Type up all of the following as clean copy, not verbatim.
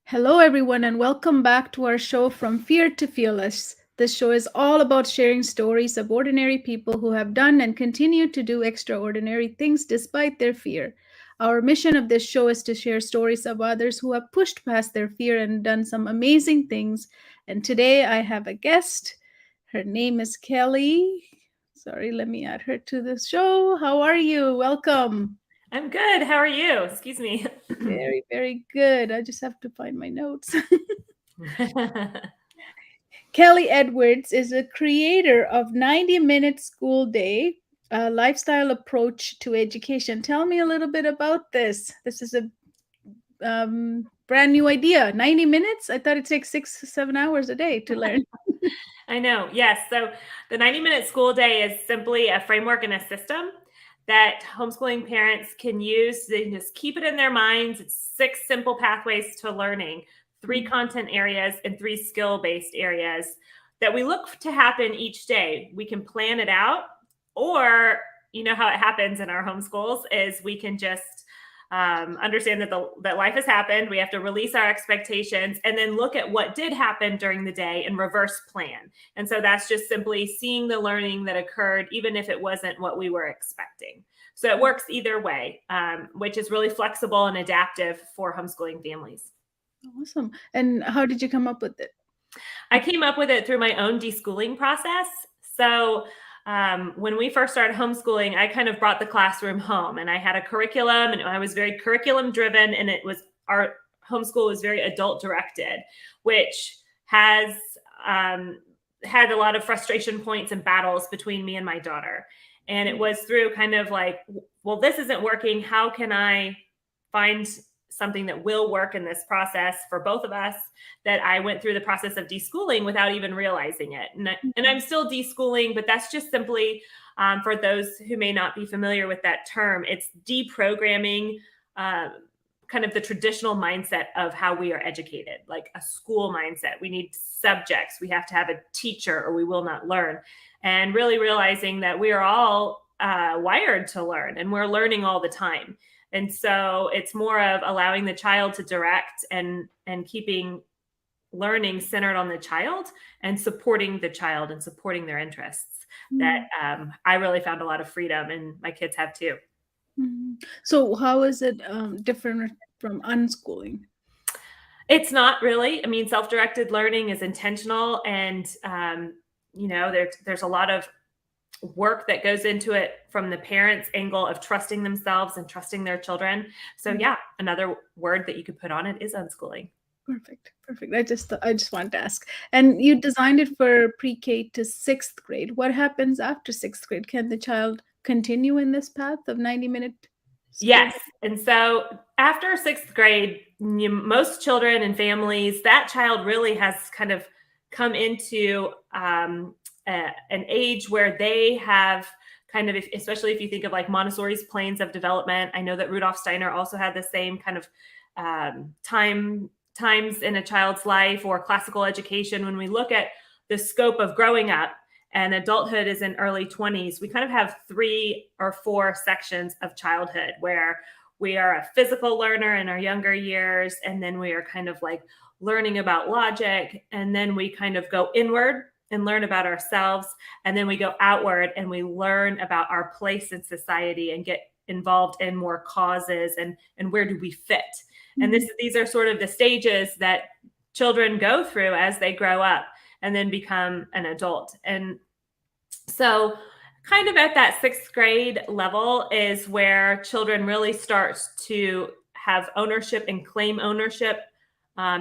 Hello, everyone, and welcome back to our show From Fear to Fearless. This show is all about sharing stories of ordinary people who have done and continue to do extraordinary things despite their fear. Our mission of this show is to share stories of others who have pushed past their fear and done some amazing things. And today I have a guest. Her name is Kelly. Sorry, let me add her to the show. How are you? Welcome. I'm good. How are you? Excuse me. Very, very good. I just have to find my notes. Kelly Edwards is a creator of 90-Minute School Day, a lifestyle approach to education. Tell me a little bit about this. This is a brand new idea. 90 minutes? I thought it takes 6, 7 hours a day to learn. I know. Yes. So the 90-minute school day is simply a framework and a system that homeschooling parents can use. They can just keep it in their minds. It's 6 simple pathways to learning, 3 content areas, and 3 skill-based areas that we look to happen each day. We can plan it out, or how it happens in our homeschools is we can just understand that life has happened. We have to release our expectations and then look at what did happen during the day and reverse plan. And so that's just simply seeing the learning that occurred, even if it wasn't what we were expecting. So it works either way, which is really flexible and adaptive for homeschooling families. Awesome. And how did you come up with it? I came up with it through my own deschooling process. So when we first started homeschooling, I kind of brought the classroom home, and I had a curriculum, and I was very curriculum driven, and our homeschool was very adult directed, which has had a lot of frustration points and battles between me and my daughter. And it was through kind of like, well, this isn't working. How can I find something that will work in this process for both of us, that I went through the process of deschooling without even realizing it. And I'm still deschooling, but that's just simply for those who may not be familiar with that term. It's deprogramming kind of the traditional mindset of how we are educated, like a school mindset. We need subjects. We have to have a teacher or we will not learn. And really realizing that we are all wired to learn, and we're learning all the time. And so it's more of allowing the child to direct and keeping learning centered on the child and supporting the child and supporting their interests. That I really found a lot of freedom, and my kids have too. So how is it different from unschooling? It's not really. I mean, self-directed learning is intentional, and there's a lot of work that goes into it from the parents' angle of trusting themselves and trusting their children. So yeah, another word that you could put on it is unschooling. Perfect. I just wanted to ask. And you designed it for pre-K to 6th grade. What happens after 6th grade? Can the child continue in this path of 90-minute school? Yes. And so after 6th grade, most children and families, that child really has kind of come into an age where they have kind of, especially if you think of like Montessori's planes of development. I know that Rudolf Steiner also had the same kind of times in a child's life, or classical education. When we look at the scope of growing up, and adulthood is in early 20s, we kind of have 3 or 4 sections of childhood where we are a physical learner in our younger years, and then we are kind of like learning about logic, and then we kind of go inward and learn about ourselves, and then we go outward and we learn about our place in society and get involved in more causes and where do we fit. And these are sort of the stages that children go through as they grow up and then become an adult. And so kind of at that 6th grade level is where children really start to have ownership and claim ownership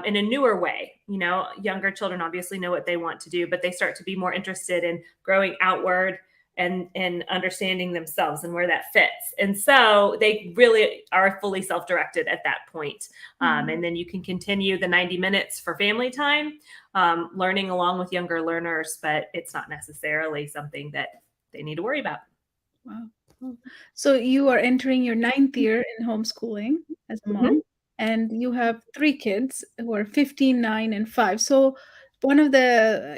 in a newer way. Younger children obviously know what they want to do, but they start to be more interested in growing outward and understanding themselves and where that fits. And so they really are fully self-directed at that point. And then you can continue the 90 minutes for family time, learning along with younger learners, but it's not necessarily something that they need to worry about. Wow. So you are entering your 9th year in homeschooling as a mom, and you have 3 kids who are 15, 9, and 5. So one of the,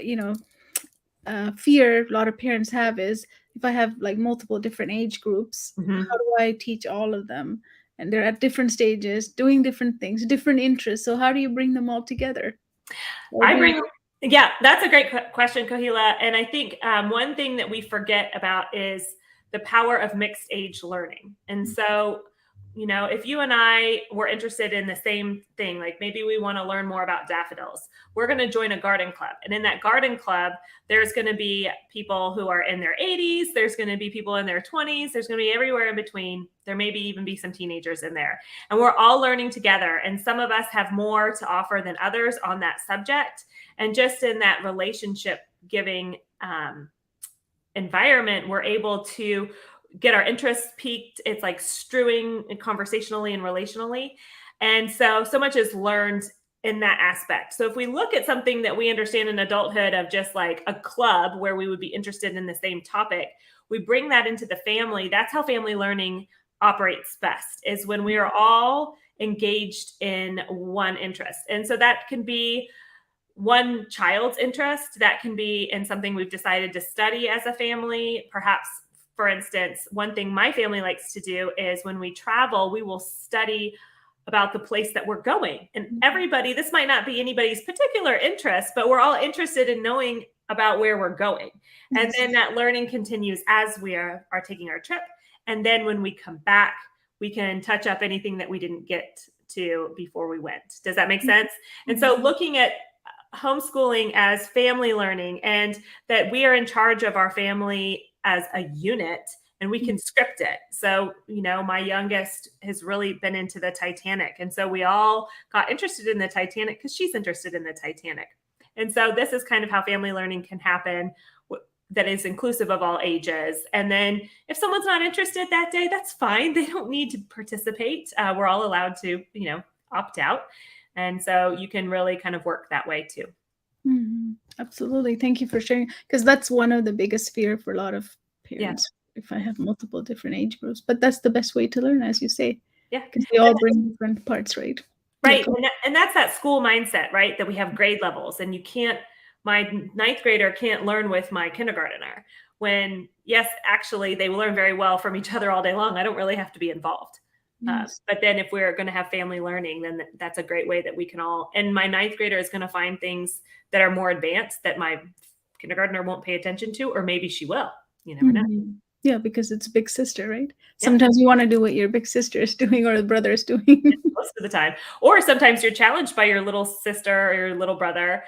fear a lot of parents have is, if I have like multiple different age groups, how do I teach all of them? and they're at different stages, doing different things, different interests. So how do you bring them all together? Yeah, that's a great question, Kohila. And I think one thing that we forget about is the power of mixed age learning. And so, if you and I were interested in the same thing, like maybe we want to learn more about daffodils, we're going to join a garden club. And in that garden club, there's going to be people who are in their 80s. There's going to be people in their 20s. There's going to be everywhere in between. There may even be some teenagers in there. And we're all learning together. And some of us have more to offer than others on that subject. And just in that relationship giving environment, we're able to get our interests piqued. It's like strewing conversationally and relationally. And so much is learned in that aspect. So if we look at something that we understand in adulthood of just like a club where we would be interested in the same topic, we bring that into the family. That's how family learning operates best, is when we are all engaged in one interest. And so that can be one child's interest, that can be in something we've decided to study as a family. Perhaps, for instance, one thing my family likes to do is when we travel, we will study about the place that we're going. And everybody, this might not be anybody's particular interest, but we're all interested in knowing about where we're going. And then that learning continues as we are taking our trip. And then when we come back, we can touch up anything that we didn't get to before we went. Does that make sense? And so looking at homeschooling as family learning, and that we are in charge of our family as a unit, and we can script it. So, my youngest has really been into the Titanic. And so we all got interested in the Titanic because she's interested in the Titanic. And so this is kind of how family learning can happen, that is inclusive of all ages. And then if someone's not interested that day, that's fine. They don't need to participate. We're all allowed to, opt out. And so you can really kind of work that way too. Mm-hmm. Absolutely. Thank you for sharing, because that's one of the biggest fear for a lot of parents. Yeah. If I have multiple different age groups, but that's the best way to learn, as you say. Yeah. Because they all bring different parts, right? Right. And that's that school mindset, right? That we have grade levels, and my 9th grader can't learn with my kindergartner, when yes, actually they will learn very well from each other all day long. I don't really have to be involved. Yes. But then if we're going to have family learning, then that's a great way that we can all, and my 9th grader is going to find things that are more advanced that my kindergartner won't pay attention to, or maybe she will. You never know. Yeah, because it's big sister, right? Sometimes you want to do what your big sister is doing or the brother is doing. Most of the time. Or sometimes you're challenged by your little sister or your little brother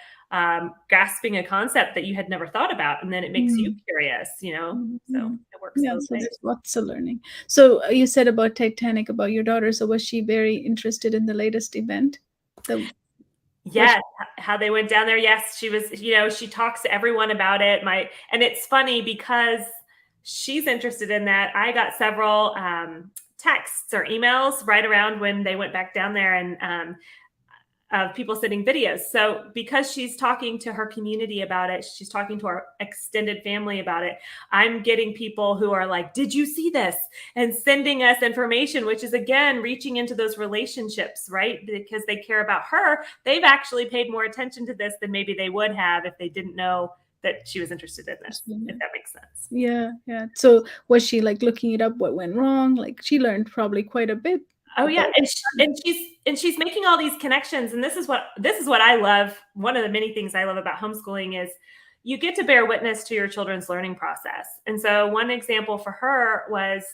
grasping a concept that you had never thought about, and then it makes you curious, so it works. Yeah, so there's lots of learning. So you said about Titanic, about your daughter. So was she very interested in the latest event? Yes, how they went down there. Yes, she was, she talks to everyone about it. And it's funny because she's interested in that. I got several texts or emails right around when they went back down there, and of people sending videos. So because she's talking to her community about it, she's talking to our extended family about it, I'm getting people who are like, did you see this? And sending us information, which is, again, reaching into those relationships, right? Because they care about her. They've actually paid more attention to this than maybe they would have if they didn't know that she was interested in this, if that makes sense. Yeah. So was she like looking it up, what went wrong? Like she learned probably quite a bit. Oh yeah, and she's making all these connections, and this is what I love. One of the many things I love about homeschooling is you get to bear witness to your children's learning process. And so one example for her was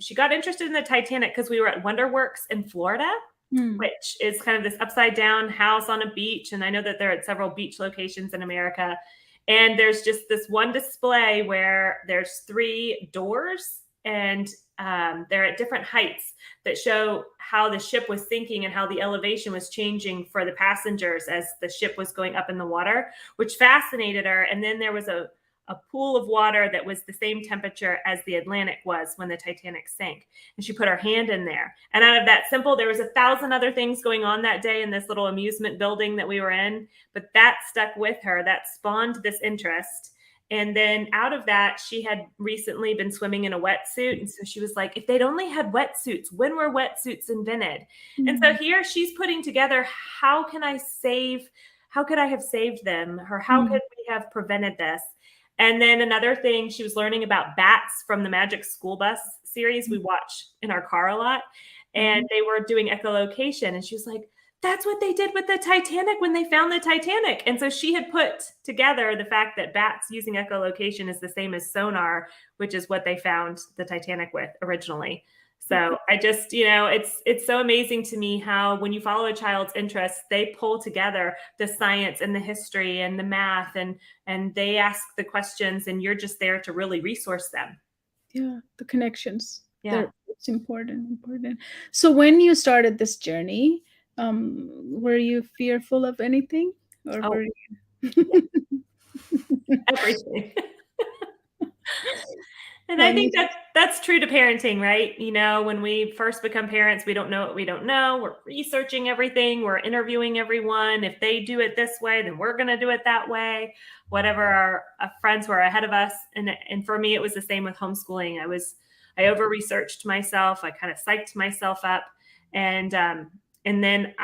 she got interested in the Titanic because we were at WonderWorks in Florida, which is kind of this upside down house on a beach. And I know that they're at several beach locations in America. And there's just this one display where there's 3 doors, and they're at different heights that show how the ship was sinking and how the elevation was changing for the passengers as the ship was going up in the water, which fascinated her. And then there was a pool of water that was the same temperature as the Atlantic was when the Titanic sank. And she put her hand in there. And out of that simple, there was 1,000 other things going on that day in this little amusement building that we were in. But that stuck with her. That spawned this interest. And then out of that, she had recently been swimming in a wetsuit. And so she was like, if they'd only had wetsuits, when were wetsuits invented? And so here she's putting together, how could I have saved them? Or how could we have prevented this? And then another thing, she was learning about bats from the Magic School Bus series we watch in our car a lot. And they were doing echolocation. And she was like, that's what they did with the Titanic when they found the Titanic. And so she had put together the fact that bats using echolocation is the same as sonar, which is what they found the Titanic with originally. So I just, it's so amazing to me how when you follow a child's interests, they pull together the science and the history and the math, and they ask the questions, and you're just there to really resource them. Yeah, the connections. Yeah. It's important. So when you started this journey, were you fearful of anything, or Oh, were yeah, you? everything. And I Well, think that's true to parenting, right? When we first become parents, we don't know what we don't know. We're researching everything. We're interviewing everyone. If they do it this way, then we're going to do it that way. Whatever our friends who are ahead of us. And for me, it was the same with homeschooling. I over researched myself. I kind of psyched myself up, and then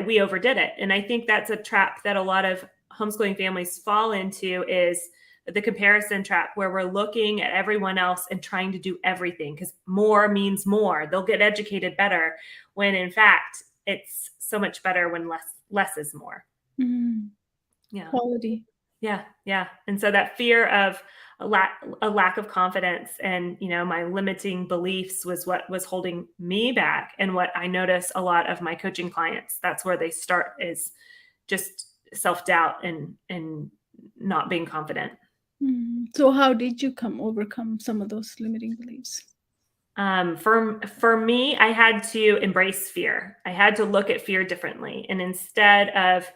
we overdid it. And I think that's a trap that a lot of homeschooling families fall into, is the comparison trap, where we're looking at everyone else and trying to do everything because more means more. They'll get educated better, when in fact it's so much better when less is more. Yeah. Quality. Yeah. And so that fear of a lack of confidence and, my limiting beliefs was what was holding me back. And what I notice a lot of my coaching clients, that's where they start, is just self-doubt and not being confident. So how did you overcome some of those limiting beliefs? For me, I had to embrace fear. I had to look at fear differently. And instead of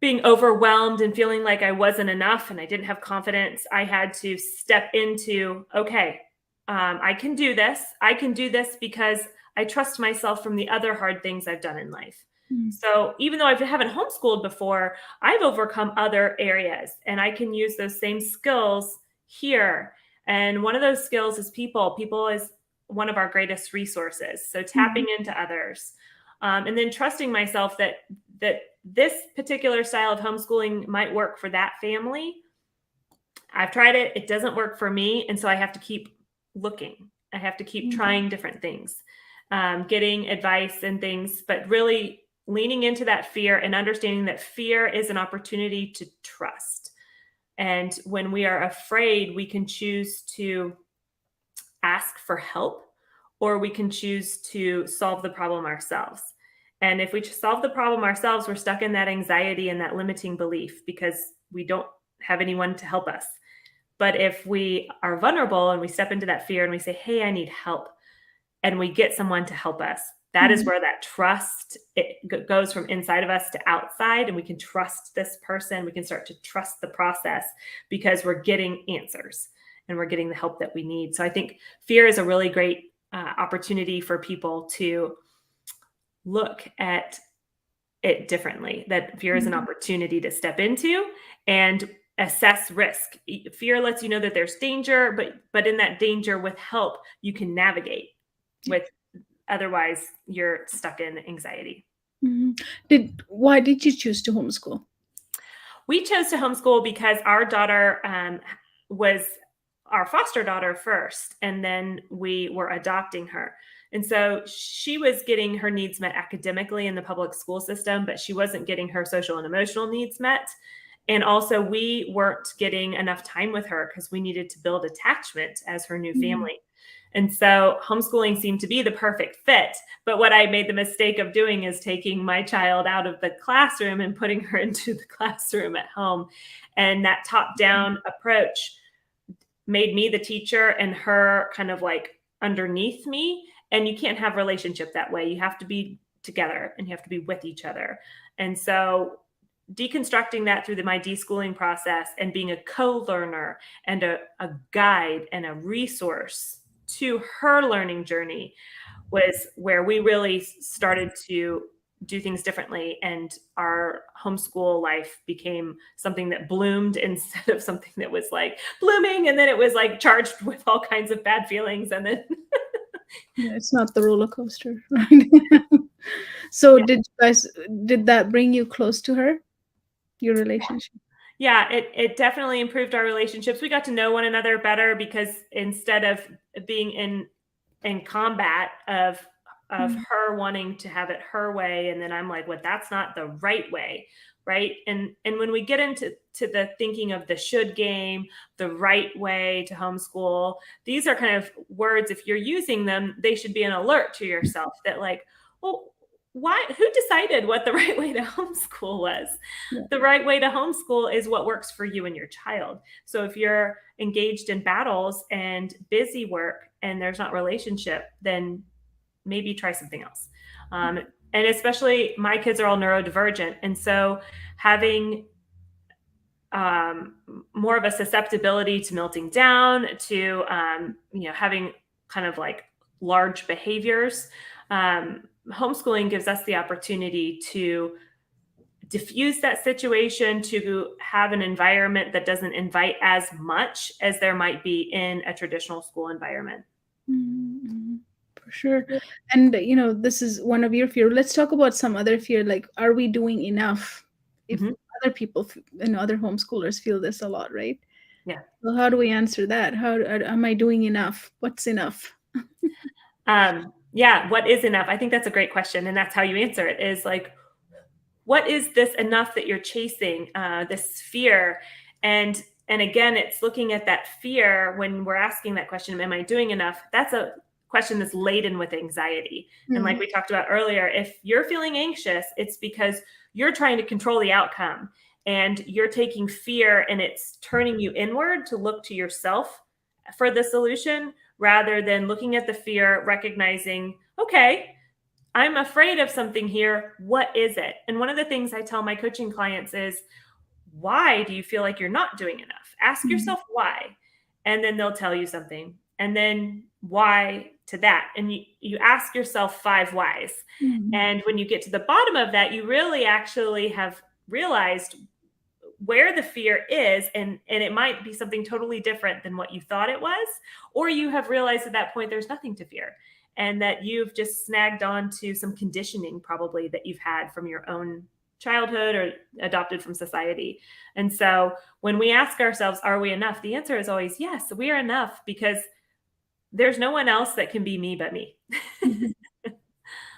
being overwhelmed and feeling like I wasn't enough and I didn't have confidence, I had to step into, okay, I can do this. I can do this because I trust myself from the other hard things I've done in life. So even though I haven't homeschooled before, I've overcome other areas, and I can use those same skills here. And one of those skills is people. People is one of our greatest resources. So tapping into others, and then trusting myself that this particular style of homeschooling might work for that family. I've tried it. It doesn't work for me. And so I have to keep looking. I have to keep trying different things, getting advice and things, but really leaning into that fear and understanding that fear is an opportunity to trust. And when we are afraid, we can choose to ask for help, or we can choose to solve the problem ourselves. And if we solve the problem ourselves, we're stuck in that anxiety and that limiting belief because we don't have anyone to help us. But if we are vulnerable and we step into that fear and we say, hey, I need help, and we get someone to help us, that is where that trust, it goes from inside of us to outside, and we can trust this person. We can start to trust the process because we're getting answers and we're getting the help that we need. So I think fear is a really great opportunity for people to look at it differently, that fear is an opportunity to step into and assess risk. Fear lets you know that there's danger, but in that danger, with help, you can navigate. Otherwise, you're stuck in anxiety. Why did you choose to homeschool? We chose to homeschool because our daughter was our foster daughter first, and then we were adopting her. And so she was getting her needs met academically in the public school system, but she wasn't getting her social and emotional needs met. And also, we weren't getting enough time with her because we needed to build attachment as her new family. And so homeschooling seemed to be the perfect fit. But what I made the mistake of doing is taking my child out of the classroom and putting her into the classroom at home. And that top-down approach made me the teacher and her kind of like underneath me. And you can't have relationship that way. You have to be together and you have to be with each other. And so deconstructing that through my deschooling process and being a co-learner and a guide and a resource to her learning journey was where we really started to do things differently. And our homeschool life became something that bloomed instead of something that was like blooming. And then it was like charged with all kinds of bad feelings. And then Yeah, it's not the roller coaster, right? So Yeah. did that bring you close to her, your relationship? Yeah, it definitely improved our relationships. We got to know one another better because instead of being in combat of Mm. her wanting to have it her way, and then I'm like, well, that's not the right way, right? And when we get into the thinking of the should game, the right way to homeschool, these are kind of words, if you're using them, they should be an alert to yourself that like, well, why, who decided what the right way to homeschool was? Yeah. The right way to homeschool is what works for you and your child. So if you're engaged in battles and busy work and there's not relationship, then maybe try something else. And especially my kids are all neurodivergent. And so having um, more of a susceptibility to melting down, to having kind of like large behaviors, homeschooling gives us the opportunity to diffuse that situation, to have an environment that doesn't invite as much as there might be in a traditional school environment. Mhm. For sure. And this is one of your fear. Let's talk about some other fear, like are we doing enough? If Mm-hmm. other people and other homeschoolers feel this a lot, right? Yeah. So how do we answer that? How am I doing enough? What's enough? Yeah. What is enough? I think that's a great question. And that's how you answer it, is like, what is this enough that you're chasing, this fear? And again, it's looking at that fear when we're asking that question, am I doing enough? That's a question that's laden with anxiety. And like Mm. we talked about earlier, if you're feeling anxious, it's because you're trying to control the outcome, and you're taking fear and it's turning you inward to look to yourself for the solution, rather than looking at the fear, recognizing, okay, I'm afraid of something here. What is it? And one of the things I tell my coaching clients is, why do you feel like you're not doing enough? Ask Mm. yourself why. And then they'll tell you something. And then why to that. And you ask yourself 5 whys. Mhm. And when you get to the bottom of that, you really actually have realized where the fear is, and it might be something totally different than what you thought it was, or you have realized at that point there's nothing to fear, and that you've just snagged on to some conditioning probably that you've had from your own childhood or adopted from society. And so when we ask ourselves, are we enough, the answer is always yes, we are enough, because there's no one else that can be me but me. Mhm.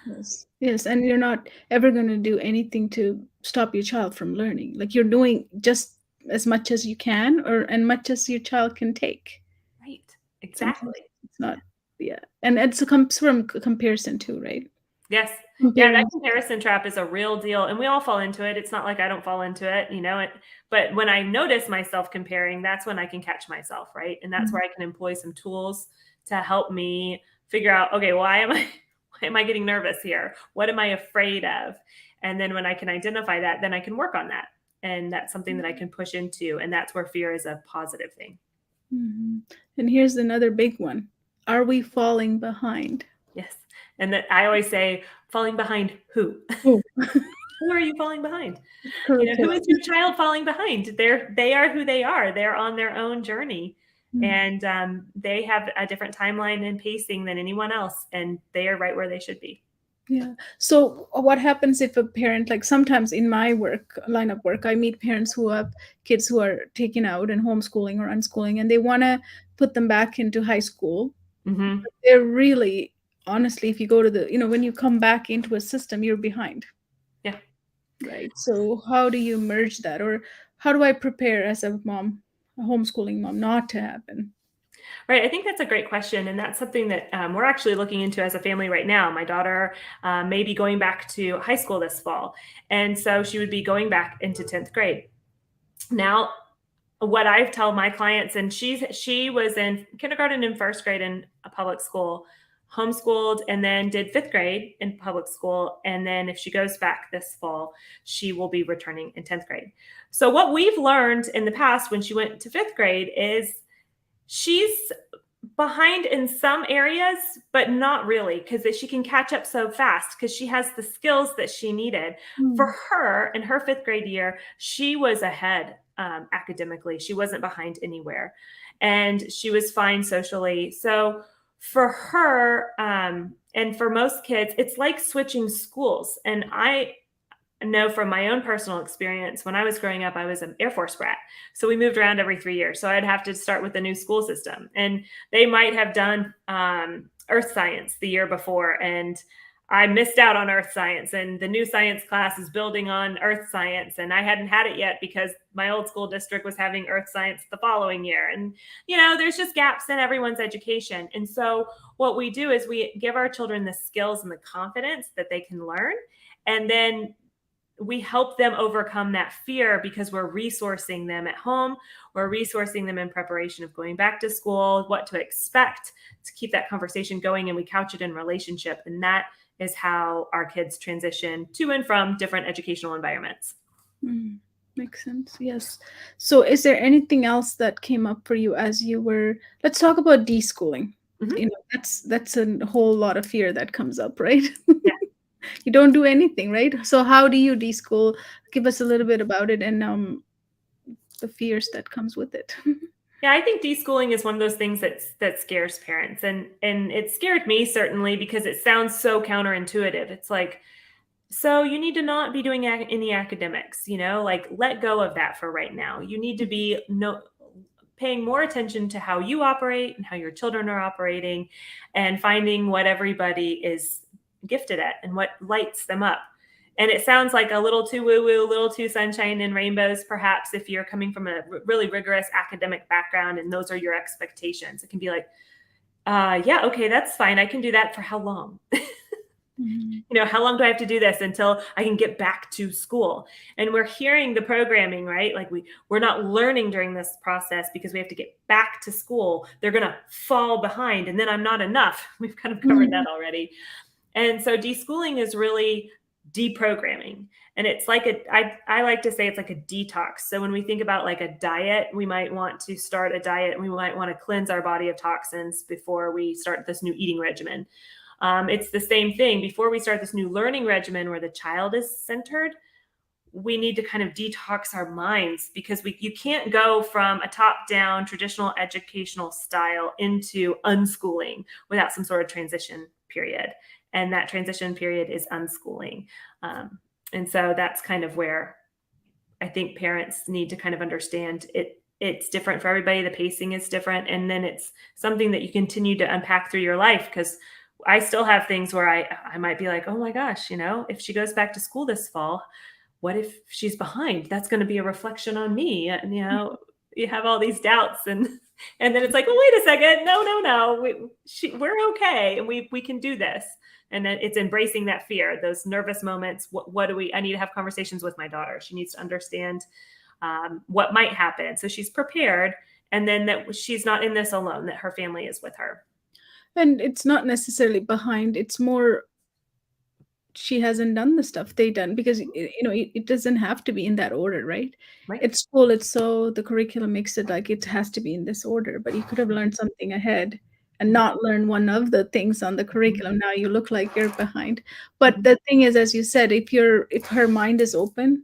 Yes. Yes. And you're not ever going to do anything to stop your child from learning. Like you're doing just as much as you can or and much as your child can take. Right, Sometimes exactly. it's not, yeah. And it comes from comparison too, right? Yes. Yeah, that Comparing. comparison trap is a real deal, and we all fall into it. It's not like I don't fall into it, but when I notice myself comparing, that's when I can catch myself, right? And that's Mhm. where I can employ some tools to help me figure out, okay, why am I why am I getting nervous here? What am I afraid of? And then when I can identify that, then I can work on that. And that's something that I can push into, and that's where fear is a positive thing. Mhm. And here's another big one. Are we falling behind? Yes. And that I always say, falling behind who? Oh, Who are you falling behind? Who is curriculum. your child falling behind? They are who they are. They're on their own journey, Mm. and they have a different timeline and pacing than anyone else, and they are right where they should be. Yeah. So what happens if a parent, like sometimes in my work line of work, I meet parents who have kids who are taken out and homeschooling or unschooling, and they want to put them back into high school. Hmm. They're really, honestly, if you go to when you come back into a system, you're behind, Yeah. right? So how do you merge that, or how do I prepare as a mom, a homeschooling mom, not to happen? Right. I think that's a great question. And that's something that we're actually looking into as a family right now. My daughter may be going back to high school this fall. And so she would be going back into 10th grade. Now, what I tell my clients, and she was in kindergarten and first grade in a public school, homeschooled, and then did 5th grade in public school. And then if she goes back this fall, she will be returning in 10th grade. So what we've learned in the past when she went to 5th grade is she's behind in some areas, but not really, because she can catch up so fast because she has the skills that she needed. For Mm. her, in her 5th grade year, she was ahead academically. She wasn't behind anywhere, and she was fine socially. So for her, and for most kids, it's like switching schools. And know from my own personal experience, when I was growing up, I was an Air Force brat. So we moved around every 3 years. So I'd have to start with a new school system. And they might have done earth science the year before. And I missed out on earth science. And the new science class is building on earth science. And I hadn't had it yet because my old school district was having earth science the following year. And, there's just gaps in everyone's education. And so what we do is we give our children the skills and the confidence that they can learn. And then we help them overcome that fear because we're resourcing them at home. We're resourcing them in preparation of going back to school, what to expect to keep that conversation going. And we couch it in relationship. And that is how our kids transition to and from different educational environments. Makes sense. Yes. So is there anything else that came up for you as you were, let's talk about deschooling. Mm-hmm. That's a whole lot of fear that comes up, right? Yeah. You don't do anything, right? So how do you deschool? Give us a little bit about it and the fears that comes with it. Yeah, I think deschooling is one of those things that scares parents, and it scared me certainly because it sounds so counterintuitive. It's like, so you need to not be doing any academics, like let go of that for right now. You need to be paying more attention to how you operate and how your children are operating, and finding what everybody is gifted at and what lights them up. And it sounds like a little too woo-woo, a little too sunshine and rainbows, perhaps, if you're coming from a really rigorous academic background and those are your expectations. It can be like, yeah, okay, that's fine. I can do that for how long? How long do I have to do this until I can get back to school? And we're hearing the programming, right? Like we're not learning during this process because we have to get back to school. They're going to fall behind and then I'm not enough. We've kind of covered that already. And so deschooling is really deprogramming. And it's like I like to say it's like a detox. So when we think about like a diet, we might want to start a diet and we might want to cleanse our body of toxins before we start this new eating regimen. It's the same thing. Before we start this new learning regimen where the child is centered, we need to kind of detox our minds because you can't go from a top-down traditional educational style into unschooling without some sort of transition period. And that transition period is unschooling. And so that's kind of where I think parents need to kind of understand it's different for everybody. The pacing is different. And then it's something that you continue to unpack through your life, because I still have things where I might be like, oh my gosh, if she goes back to school this fall, what if she's behind? That's going to be a reflection on me. And, you have all these doubts and then it's like, well, wait a second. No. We're okay. And we can do this. And then it's embracing that fear, those nervous moments. I need to have conversations with my daughter. She needs to understand what might happen. So she's prepared. And then that she's not in this alone, that her family is with her. And it's not necessarily behind. It's more she hasn't done the stuff they done, because it doesn't have to be in that order, right? Right. At school, it's so the curriculum makes it like it has to be in this order, but you could have learned something ahead and not learn one of the things on the curriculum. Now you look like you're behind. But the thing is, as you said, if her mind is open,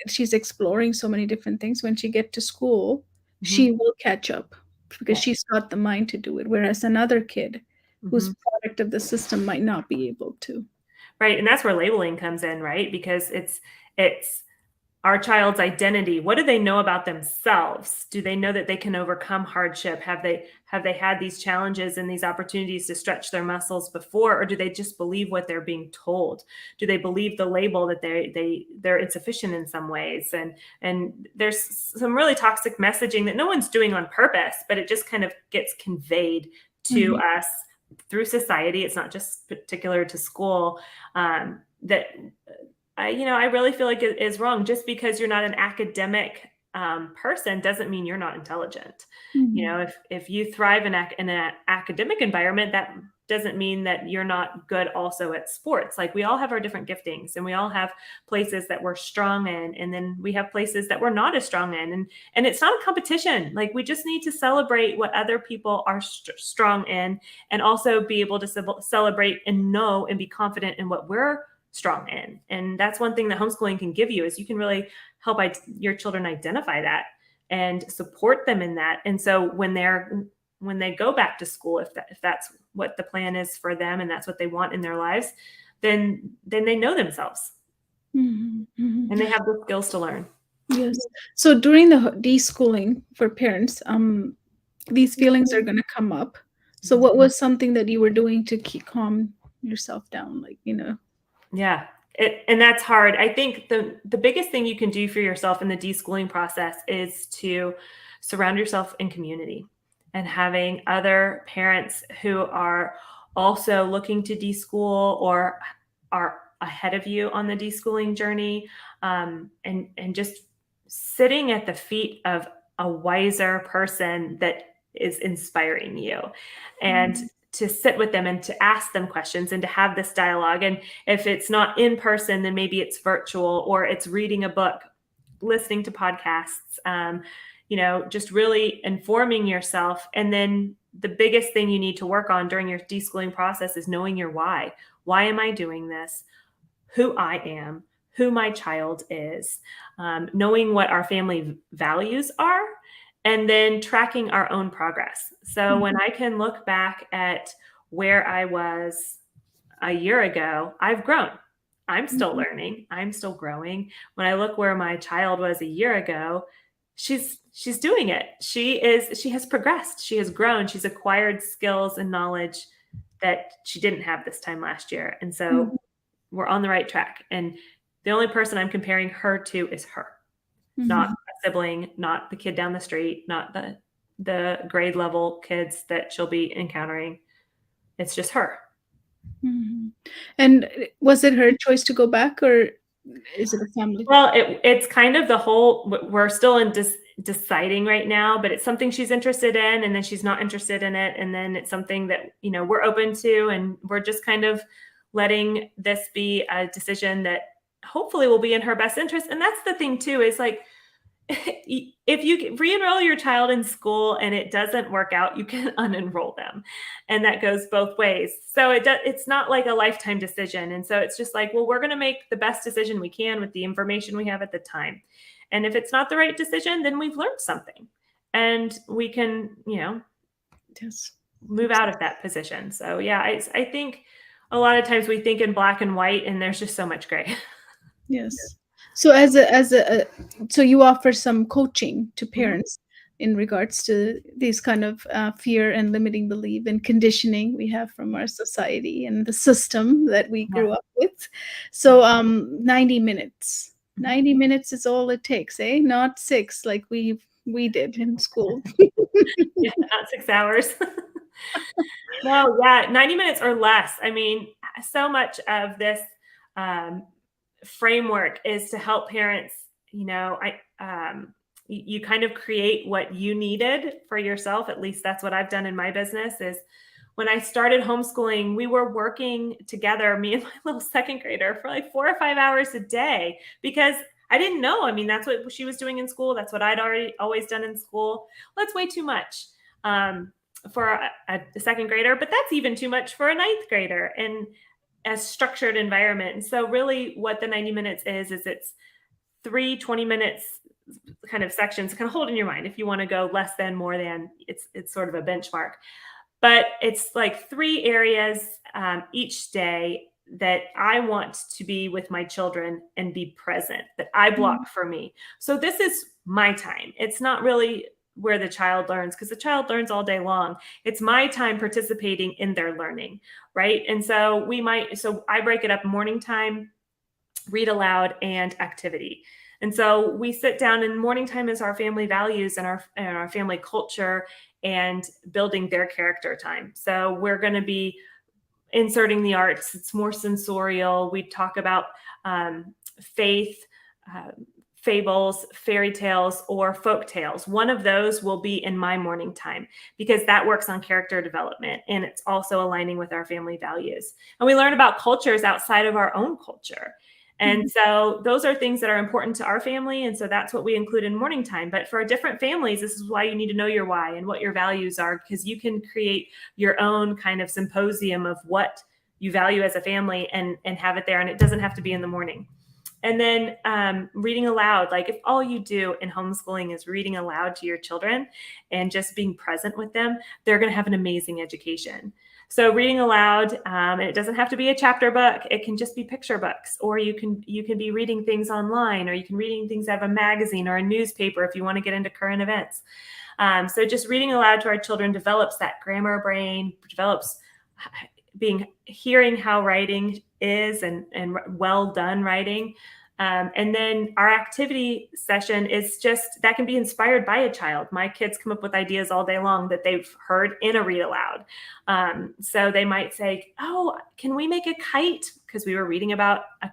she's exploring so many different things, when she get to school, she will catch up because she's got the mind to do it. Whereas another kid who's product of the system might not be able to. Right. And that's where labeling comes in, right? Because it's our child's identity. What do they know about themselves? Do they know that they can overcome hardship? Have they had these challenges and these opportunities to stretch their muscles before, or do they just believe what they're being told? Do they believe the label that they're insufficient in some ways? And there's some really toxic messaging that no one's doing on purpose, but it just kind of gets conveyed to us through society. It's not just particular to school, that I really feel like it is wrong. Just because you're not an academic person doesn't mean you're not intelligent. If you thrive in an academic environment, that doesn't mean that you're not good also at sports. Like, we all have our different giftings, and we all have places that we're strong in, and then we have places that we're not as strong in. And it's not a competition. Like, we just need to celebrate what other people are strong in, and also be able to celebrate and know and be confident in what we're strong in. And that's one thing that homeschooling can give you, is you can really help your children identify that and support them in that. And so when they go back to school, if that's what the plan is for them and that's what they want in their lives, then they know themselves. Mhm, mhm. and they have the skills to learn. Yes. So during the deschooling for parents, these feelings are going to come up. So what was something that you were doing to keep calm yourself down? Like, Yeah. And that's hard. I think the biggest thing you can do for yourself in the deschooling process is to surround yourself in community and having other parents who are also looking to deschool or are ahead of you on the deschooling journey, and just sitting at the feet of a wiser person that is inspiring you, and to sit with them and to ask them questions and to have this dialogue. And if it's not in person, then maybe it's virtual, or it's reading a book, listening to podcasts, just really informing yourself. And then the biggest thing you need to work on during your deschooling process is knowing your why. Why am I doing this? Who I am, who my child is, knowing what our family values are, and then tracking our own progress. So when I can look back at where I was a year ago, I've grown. I'm still learning. I'm still growing. When I look where my child was a year ago, she's doing it. She has progressed. She has grown. She's acquired skills and knowledge that she didn't have this time last year. And so Mhm, we're on the right track. And the only person I'm comparing her to is her, not mhm, a sibling, not the kid down the street, not the grade level kids that she'll be encountering. It's just her. mhm. And was it her choice to go back, or is it a family? Well, it's kind of the whole. We're still in deciding right now, but it's something she's interested in, and then she's not interested in it, and then it's something that we're open to, and we're just kind of letting this be a decision that hopefully will be in her best interest. And that's the thing too, is like, if you re-enroll your child in school and it doesn't work out, you can unenroll them, and that goes both ways. So it's not like a lifetime decision. And so it's just like, well, we're going to make the best decision we can with the information we have at the time. And if it's not the right decision, then we've learned something, and we can Yes. move out of that position. So yeah, I think a lot of times we think in black and white, and there's just so much gray. Yes. So so you offer some coaching to Mhm. parents in regards to these kind of fear and limiting belief and conditioning we have from our society and the system that we Yeah. grew up with. So 90 minutes. Mhm. 90 minutes is all it takes, eh? Not 6 like we did in school. Yeah, not 6 hours. No, yeah, 90 minutes or less. I mean, so much of this um, framework is to help parents. You kind of create what you needed for yourself. At least that's what I've done in my business. Is when I started homeschooling, we were working together, me and my little second grader, for like 4 or 5 hours a day, because I didn't know. I mean, that's what she was doing in school. That's what I'd already always done in school. Well, that's way too much. For a second grader, but that's even too much for a ninth grader in a structured environment. And so really what the 90 minutes is it's 3 20 minutes kind of sections, kind of hold in your mind. If you want to go less than, more than, it's sort of a benchmark, but it's like 3 areas each day that I want to be with my children and be present, that I block for me. So this is my time. It's not really where the child learns, because the child learns all day long. It's my time participating in their learning, right? And so I break it up: morning time, read aloud, and activity. And so we sit down, and morning time is our family values and our family culture and building their character time. So we're going to be inserting the arts. It's more sensorial. We talk about faith, uh, fables, fairy tales, or folk tales. One of those will be in my morning time, because that works on character development, and it's also aligning with our family values. And we learn about cultures outside of our own culture. And so those are things that are important to our family. And so that's what we include in morning time. But for different families, this is why you need to know your why and what your values are, because you can create your own kind of symposium of what you value as a family, and have it there. And it doesn't have to be in the morning. And then reading aloud. Like, if all you do in homeschooling is reading aloud to your children and just being present with them, they're going to have an amazing education. So reading aloud, it doesn't have to be a chapter book. It can just be picture books, or you can be reading things online, or you can reading things out of a magazine or a newspaper if you want to get into current events. So just reading aloud to our children develops that grammar brain, develops hearing how writing is and well done writing. And then our activity session is just that can be inspired by a child. My kids come up with ideas all day long that they've heard in a read aloud. So they might say, "Oh, can we make a kite?" Because we were reading about a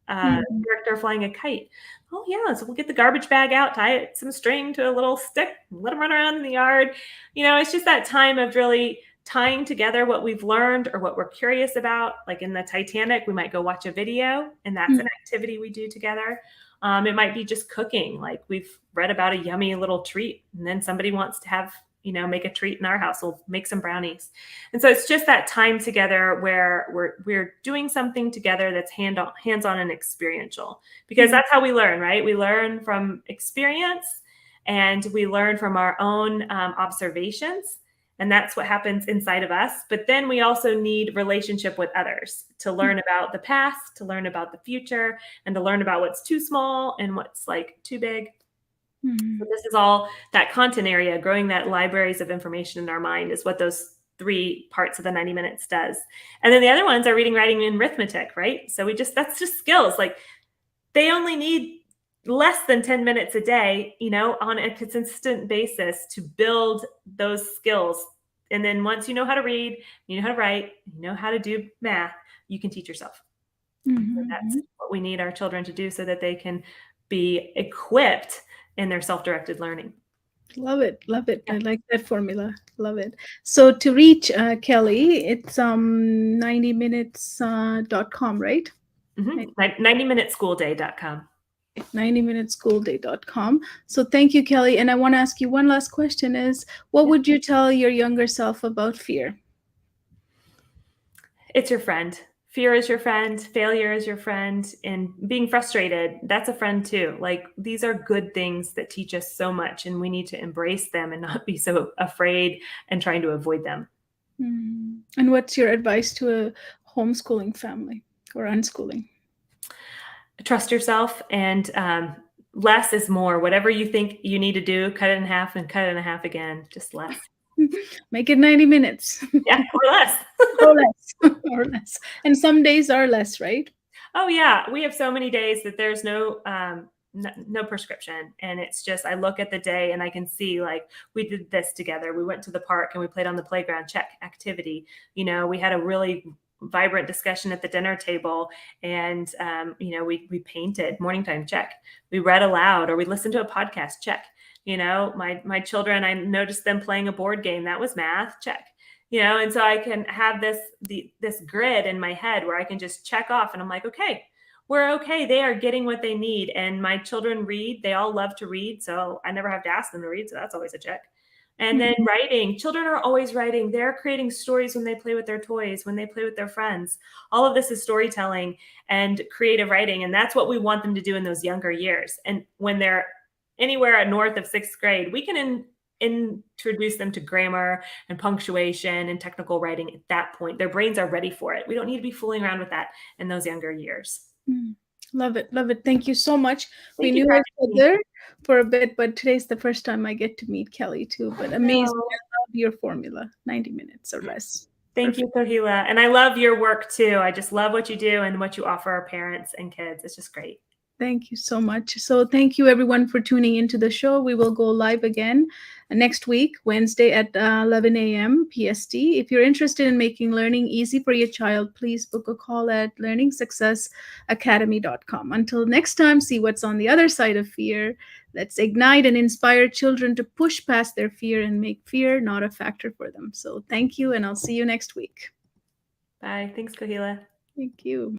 character flying a kite. Oh yeah, so we'll get the garbage bag out, tie some string to a little stick, let them run around in the yard. It's just that time of really tying together what we've learned or what we're curious about. Like in the Titanic, we might go watch a video, and that's an activity we do together. It might be just cooking. Like we've read about a yummy little treat, and then somebody wants to have, make a treat in our house. We'll make some brownies. And so it's just that time together where we're doing something together that's hands-on and experiential, because that's how we learn, right? We learn from experience, and we learn from our own observations. And that's what happens inside of us. But then we also need relationship with others to learn about the past, to learn about the future, and to learn about what's too small and what's like too big. So this is all that content area, growing that libraries of information in our mind is what those 3 parts of the 90 minutes does. And then the other ones are reading, writing, and arithmetic, right? So that's just skills. Like they only need less than 10 minutes a day, on a consistent basis to build those skills. And then once you know how to read, you know how to write, you know how to do math, you can teach yourself. So that's what we need our children to do so that they can be equipped in their self-directed learning. Love it. Love it. I like that formula. Love it. So to reach Kelly, it's 90minutes.com, right? 90minuteschoolday.com. 90minuteschoolday.com. So thank you, Kelly. And I want to ask you one last question is, what would you tell your younger self about fear? It's your friend. Fear is your friend. Failure is your friend. And being frustrated, that's a friend too. Like these are good things that teach us so much, and we need to embrace them and not be so afraid and trying to avoid them. And what's your advice to a homeschooling family or unschooling? Trust yourself, and less is more. Whatever you think you need to do, cut it in half and cut it in half again. Just less. Make it 90 minutes. Yeah, or less. Or less. Or less. And some days are less, right? Oh yeah, we have so many days that there's no prescription, and it's just I look at the day and I can see like we did this together. We went to the park and we played on the playground. Check. Activity. We had a really vibrant discussion at the dinner table, and we painted. Morning time. Check. We read aloud, or we listened to a podcast. Check. My children, I noticed them playing a board game. That was math. Check. And so I can have this grid in my head where I can just check off, and I'm like, okay, we're okay. They are getting what they need. And my children read. They all love to read. So I never have to ask them to read. So that's always a check. And then writing. Children are always writing. They're creating stories when they play with their toys, when they play with their friends. All of this is storytelling and creative writing. And that's what we want them to do in those younger years. And when they're anywhere north of 6th grade, we can introduce them to grammar and punctuation and technical writing at that point. Their brains are ready for it. We don't need to be fooling around with that in those younger years. Love it. Love it. Thank you so much. We knew each other for a bit, but today's the first time I get to meet Kelly too. But amazing. I love your formula, 90 minutes or less. Thank you, Kohila. And I love your work too. I just love what you do and what you offer our parents and kids. It's just great. Thank you so much. So thank you everyone for tuning into the show. We will go live again next week, Wednesday at 11 a.m. PST. If you're interested in making learning easy for your child, please book a call at learningsuccessacademy.com. Until next time, see what's on the other side of fear. Let's ignite and inspire children to push past their fear and make fear not a factor for them. So thank you, and I'll see you next week. Bye. Thanks, Kohila. Thank you.